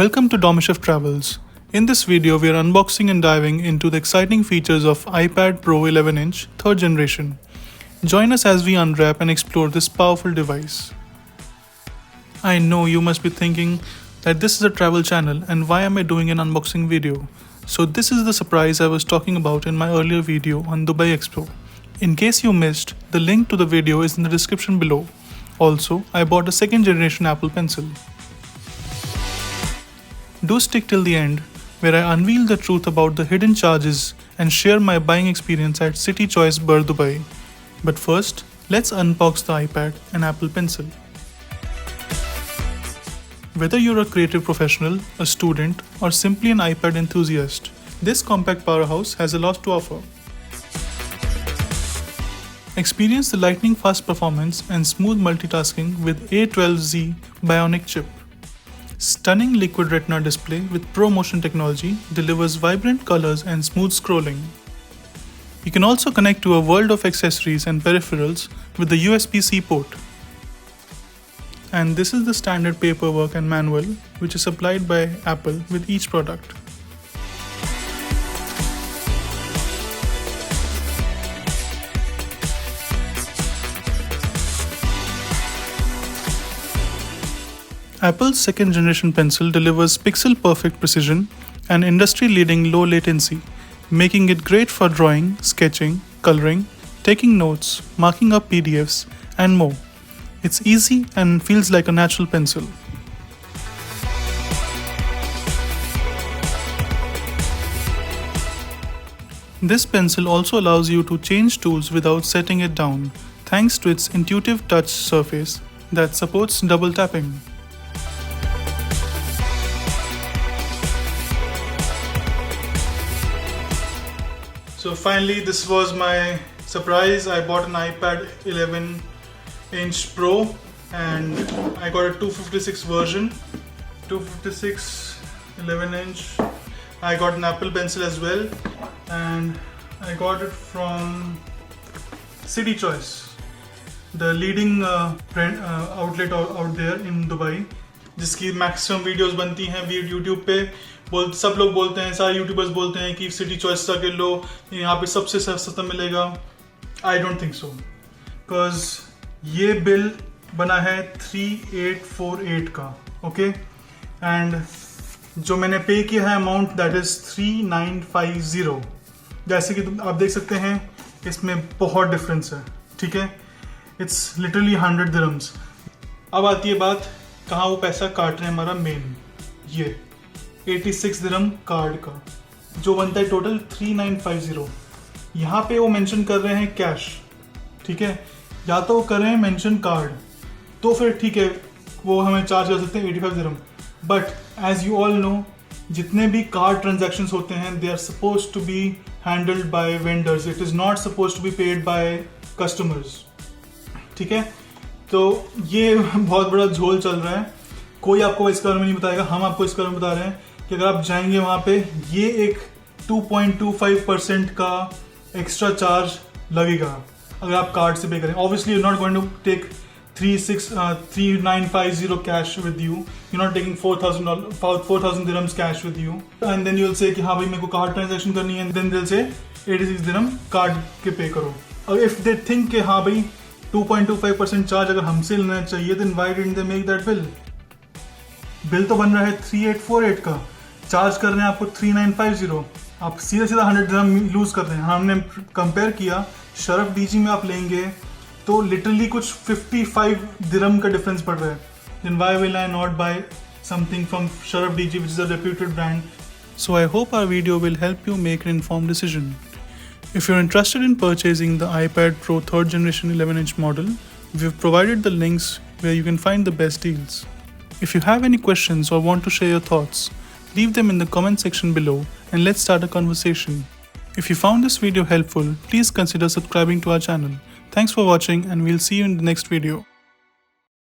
Welcome to Domichef Travels. In this video, we are unboxing and diving into the exciting features of iPad Pro 11-inch 3rd generation. Join us as we unwrap and explore this powerful device. I know you must be thinking that this is a travel channel and why am I doing an unboxing video? So this is the surprise I was talking about in my earlier video on Dubai Expo. In case you missed, the link to the video is in the description below. Also, I bought a 2nd generation Apple Pencil. Do stick till the end, where I unveil the truth about the hidden charges and share my buying experience at City Choice Bur Dubai. But first, let's unbox the iPad and Apple Pencil. Whether you're a creative professional, a student, or simply an iPad enthusiast, this compact powerhouse has a lot to offer. Experience the lightning-fast performance and smooth multitasking with A12Z Bionic chip. Stunning liquid retina display with ProMotion technology delivers vibrant colors and smooth scrolling. You can also connect to a world of accessories and peripherals with the USB-C port. And this is the standard paperwork and manual which is supplied by Apple with each product. Apple's 2nd generation pencil delivers pixel-perfect precision and industry-leading low latency, making it great for drawing, sketching, coloring, taking notes, marking up PDFs, and more. It's easy and feels like a natural pencil. This pencil also allows you to change tools without setting it down, thanks to its intuitive touch surface that supports double tapping. So finally, this was my surprise. I bought an iPad 11-inch Pro and I got a 256 version, 256 11-inch. I got an Apple Pencil as well and I got it from City Choice, the leading outlet out there in Dubai, जिसकी maximum videos बनती हैं YouTube पे. सब लोग बोलते हैं, सारे YouTubers बोलते हैं कि सिटी चॉइस का लो, यहाँ पे सबसे सस्ता मिलेगा. I don't think so, because ये बिल बना है 3848 का, ओके, एंड जो मैंने पे किया है अमाउंट दैट इज 3950. जैसे कि आप देख सकते हैं इसमें बहुत डिफरेंस है, ठीक है. It's literally 100 dirhams. अब आती है बात कहाँ वो पैसा काट रहे हैं हमारा मेन, ये 86 दिरहम कार्ड का जो बनता है टोटल 3950. यहाँ पे वो मेंशन कर रहे हैं कैश, ठीक है, या तो वो कर रहे हैं मेंशन कार्ड, तो फिर ठीक है वो हमें चार्ज कर सकते हैं 85 dirham. But as you all know, जितने भी कार्ड ट्रांजैक्शंस होते हैं they are suppose to be handled by vendors. It is not suppose to be paid by customers, ठीक है. तो ये बहुत बड़ा झोल चल रहा है. कोई आपको इसके बारे में नहीं बताएगा, हम आपको इसके बारे में बता रहे हैं कि अगर आप जाएंगे वहाँ पे ये एक 2.25% का एक्स्ट्रा चार्ज लगेगा अगर आप कार्ड से पे करें. Obviously you not going to take 3950 cash with you, you not taking 4000 dirhams cash with you, and then you will say कि हाँ भाई मेरे को कार्ड ट्रांजैक्शन करनी है, then they will say 86 dirham card के पे करो. और इफ दे थिंक कि हाँ भाई 2.25% चार्ज अगर हमसे लेना चाहिए, then why didn't they make that bill. Bill तो बन रहा है 3848 का, चार्ज कर रहे हैं आपको 3950. आप सीधा 100 दिरहम लूज कर रहे हैं. हमने कंपेयर किया, शरफ डीजी में आप लेंगे तो लिटरली कुछ 55 दिरहम का डिफरेंस पड़ रहा है. Then why will I not buy something from Sharaf DG which is a reputed brand. So I hope our video will help you make an informed decision. If you're interested in purchasing the iPad Pro 3rd generation 11-inch model, we've provided the links where you can find the best deals. If you have any questions or want to share your thoughts, leave them in the comment section below and let's start a conversation. If you found this video helpful, please consider subscribing to our channel. Thanks for watching and we'll see you in the next video.